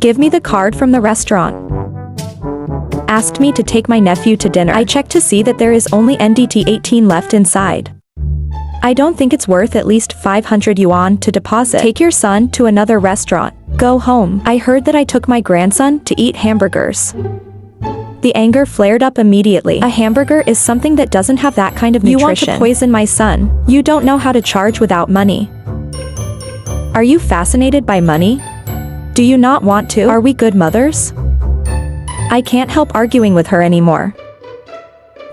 Give me the card from the restaurant. Asked me to take my nephew to dinner. I checked to see that there is only NDT 18 left inside. I don't think it's worth at least 500 yuan to deposit. Take your son to another restaurant. Go home. I heard that I took my grandson to eat hamburgers. The anger flared up immediately. A hamburger is something that doesn't have that kind of nutrition. You want to poison my son. You don't know how to charge without money. Are you fascinated by money? Do you not want to? Are we good mothers? I can't help arguing with her anymore.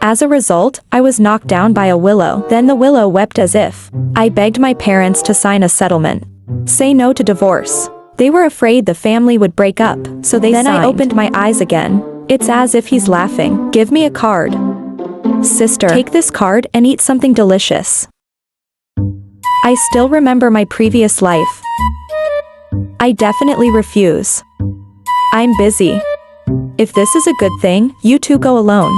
As a result, I was knocked down by a willow. Then the willow wept as if I begged my parents to sign a settlement. Say no to divorce. They were afraid the family would break up, so they signed. Then I opened my eyes again. It's as if he's laughing. Give me a card. Sister, take this card and eat something delicious. I still remember my previous life. I definitely refuse. I'm busy. If this is a good thing, you two go alone.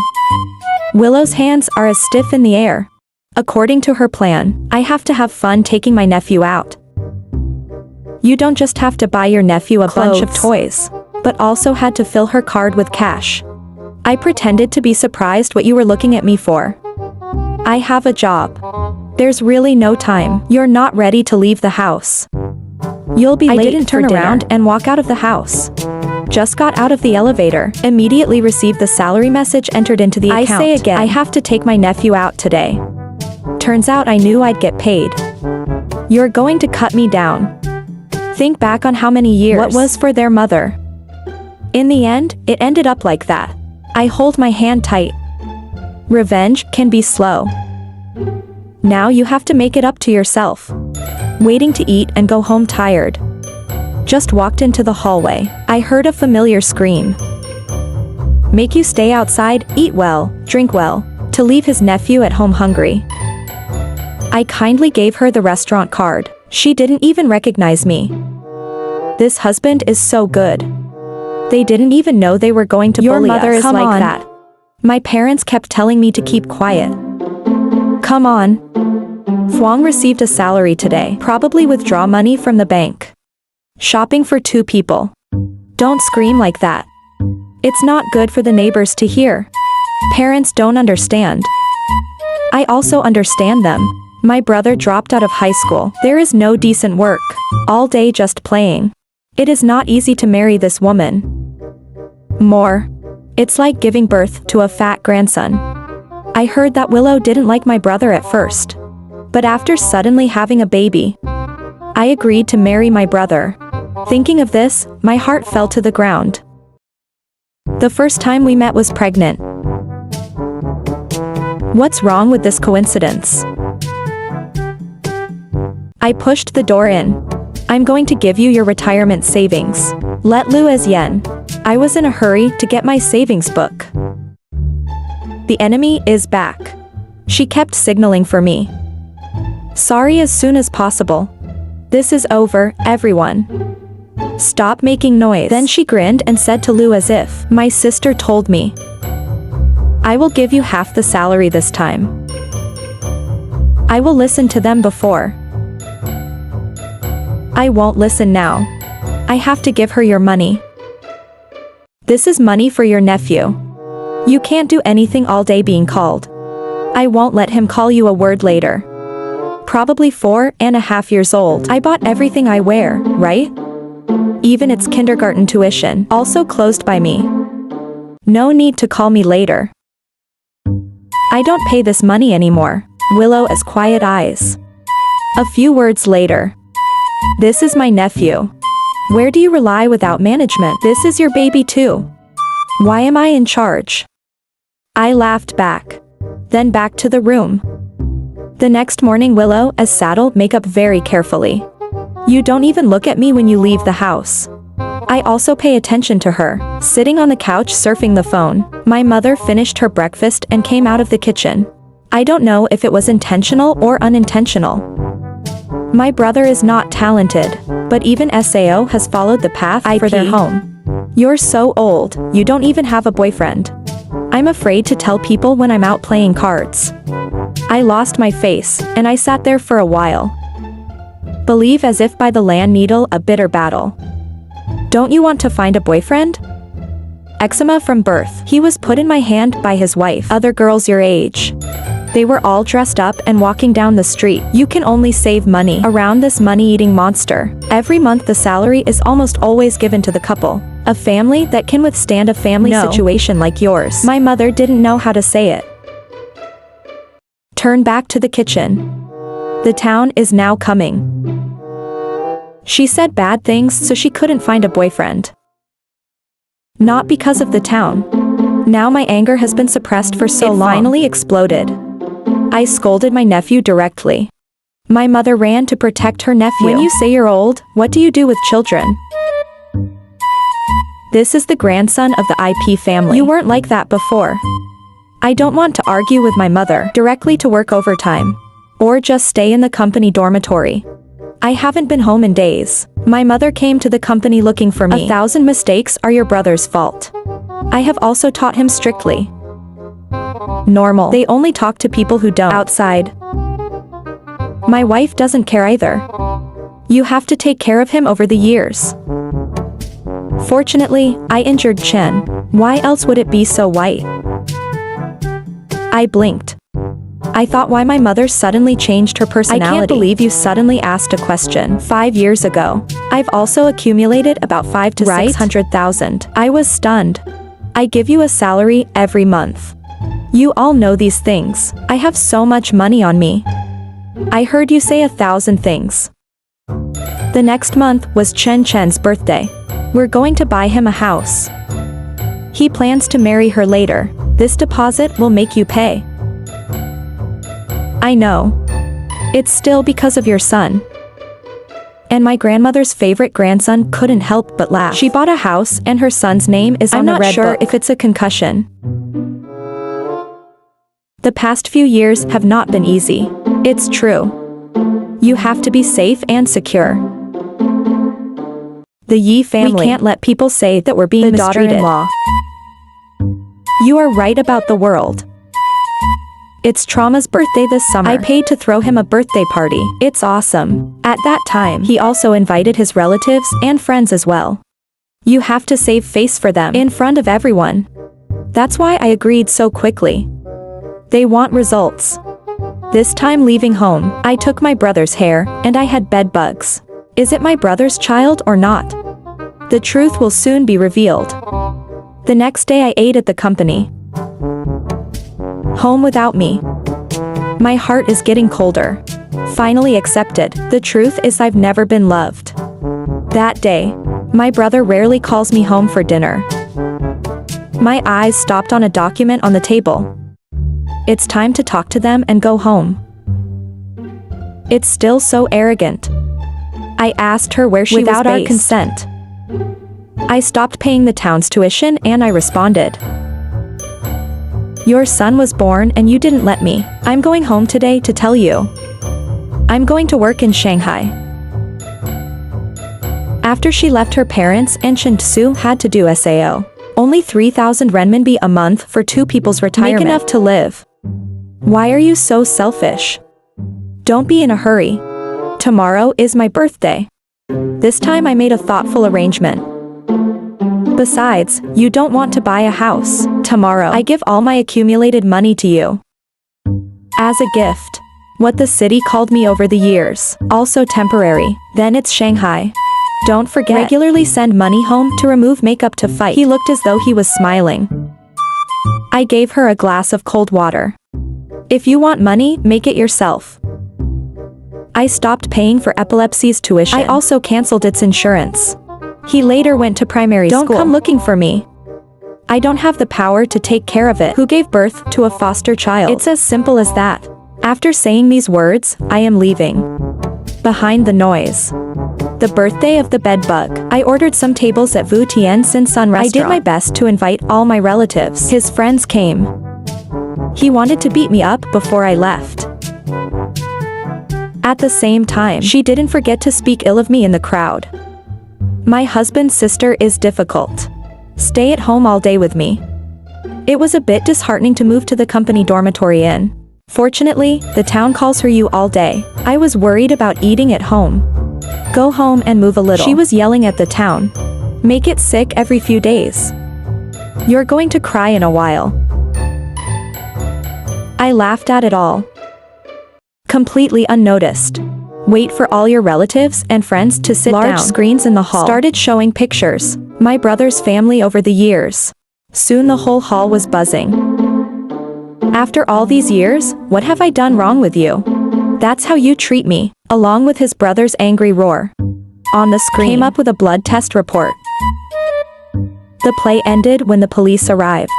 Willow's hands are as stiff in the air. According to her plan, I have to have fun taking my nephew out. You don't just have to buy your nephew a bunch of toys, but also had to fill her card with cash. I pretended to be surprised what you were looking at me for. I have a job. There's really no time. You're not ready to leave the house. You'll be late. I didn't turn around and walk out of the house. Just got out of the elevator. Immediately received the salary message entered into the account. I say again, I have to take my nephew out today. Turns out I knew I'd get paid. You're going to cut me down. Think back on how many years what was for their mother. In the end, it ended up like that. I hold my hand tight. Revenge can be slow. Now you have to make it up to yourself. Waiting to eat and go home tired. Just walked into the hallway. I heard a familiar scream. Make you stay outside, eat well, drink well, to leave his nephew at home hungry. I kindly gave her the restaurant card. She didn't even recognize me. This husband is so good. They didn't even know they were going to bully us. Your mother is like that. My parents kept telling me to keep quiet. Come on. Huang received a salary today. Probably withdraw money from the bank. Shopping for 2 people. Don't scream like that. It's not good for the neighbors to hear. Parents don't understand. I also understand them. My brother dropped out of high school. There is no decent work. All day just playing. It is not easy to marry this woman. More. It's like giving birth to a fat grandson. I heard that Willow didn't like my brother at first. But after suddenly having a baby, I agreed to marry my brother. Thinking of this, my heart fell to the ground. The first time we met was pregnant. What's wrong with this coincidence? I pushed the door in. I'm going to give you your retirement savings. Let Lu as yen. I was in a hurry to get my savings book. The enemy is back. She kept signaling for me. Sorry as soon as possible. This is over, everyone. Stop making noise. Then she grinned and said to Lu as if my sister told me. I will give you half the salary this time. I will listen to them before. I won't listen now. I have to give her your money. This is money for your nephew. You can't do anything all day being called. I won't let him call you a word later. Probably 4.5 years old. I bought everything I wear, right? Even its kindergarten tuition, also closed by me. No need to call me later. I don't pay this money anymore. Willow as quiet eyes. A few words later. This is my nephew. Where do you rely without management? This is your baby too. Why am I in charge? I laughed back. Then back to the room. The next morning Willow as saddled makeup very carefully. You don't even look at me when you leave the house. I also pay attention to her, sitting on the couch surfing the phone. My mother finished her breakfast and came out of the kitchen. I don't know if it was intentional or unintentional. My brother is not talented, but even SAO has followed the path for their home. You're so old, you don't even have a boyfriend. I'm afraid to tell people when I'm out playing cards. I lost my face, and I sat there for a while. Believe as if by the land needle a bitter battle. Don't you want to find a boyfriend? Eczema from birth. He was put in my hand by his wife. Other girls your age. They were all dressed up and walking down the street. You can only save money around this money-eating monster. Every month the salary is almost always given to the couple. A family that can withstand a family situation like yours. My mother didn't know how to say it. Turn back to the kitchen. The town is now coming. She said bad things so she couldn't find a boyfriend. Not because of the town. Now my anger has been suppressed for so long. It finally exploded. I scolded my nephew directly. My mother ran to protect her nephew. When you say you're old, what do you do with children? This is the grandson of the IP family. You weren't like that before. I don't want to argue with my mother directly to work overtime. Or just stay in the company dormitory. I haven't been home in days. My mother came to the company looking for me. 1,000 mistakes are your brother's fault. I have also taught him strictly. Normal. They only talk to people who don't. Outside. My wife doesn't care either. You have to take care of him over the years. Fortunately, I injured Chen. Why else would it be so white? I blinked. I thought why my mother suddenly changed her personality. I can't believe you suddenly asked a question 5 years ago. I've also accumulated about 5 to 600,000. I was stunned. I give you a salary every month. You all know these things. I have so much money on me. I heard you say 1,000 things. The next month was Chen's birthday. We're going to buy him a house. He plans to marry her later. This deposit will make you pay. I know. It's still because of your son. And my grandmother's favorite grandson couldn't help but laugh. She bought a house and her son's name is on the red book. I'm not sure if it's a concussion. The past few years have not been easy. It's true. You have to be safe and secure. The Yi family. We can't let people say that we're being mistreated. The daughter-in-law. You are right about the world. It's Trauma's birthday this summer. I paid to throw him a birthday party. It's awesome. At that time, he also invited his relatives and friends as well. You have to save face for them in front of everyone. That's why I agreed so quickly. They want results. This time leaving home, I took my brother's hair and I had bed bugs. Is it my brother's child or not? The truth will soon be revealed. The next day I ate at the company. Home without me. My heart is getting colder. Finally accepted. The truth is I've never been loved. That day, my brother rarely calls me home for dinner. My eyes stopped on a document on the table. It's time to talk to them and go home. It's still so arrogant. I asked her where she was based. Without our consent. I stopped paying the town's tuition and I responded. Your son was born and you didn't let me. I'm going home today to tell you. I'm going to work in Shanghai. After she left her parents and Chen Tzu had to do SAO. Only 3,000 renminbi a month for 2 people's retirement. Make enough to live. Why are you so selfish? Don't be in a hurry. Tomorrow is my birthday. This time I made a thoughtful arrangement. Besides, you don't want to buy a house. Tomorrow, I give all my accumulated money to you. As a gift. What the city called me over the years. Also temporary. Then it's Shanghai. Don't forget. Regularly send money home to remove makeup to fight. He looked as though he was smiling. I gave her a glass of cold water. If you want money, make it yourself. I stopped paying for epilepsy's tuition. I also cancelled its insurance. He later went to primary school. Don't come looking for me. I don't have the power to take care of it. Who gave birth to a foster child? It's as simple as that. After saying these words, I am leaving. Behind the noise. The birthday of the bedbug. I ordered some tables at Vu Tian Sin Sun restaurant. I did my best to invite all my relatives. His friends came. He wanted to beat me up before I left. At the same time, she didn't forget to speak ill of me in the crowd. My husband's sister is difficult. Stay at home all day with me. It was a bit disheartening to move to the company dormitory inn. Fortunately, the town calls her you all day. I was worried about eating at home. Go home and move a little. She was yelling at the town. Make it sick every few days. You're going to cry in a while. I laughed at it all. Completely unnoticed. Wait for all your relatives and friends to sit down. Large screens in the hall started showing pictures. My brother's family over the years. Soon the whole hall was buzzing. After all these years, what have I done wrong with you? That's how you treat me, along with his brother's angry roar. On the screen came up with a blood test report. The play ended when the police arrived.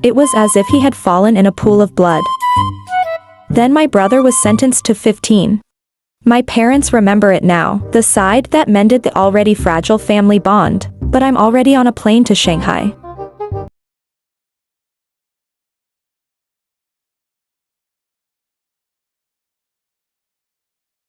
It was as if he had fallen in a pool of blood. Then my brother was sentenced to 15. My parents remember it now, the side that mended the already fragile family bond, but I'm already on a plane to Shanghai.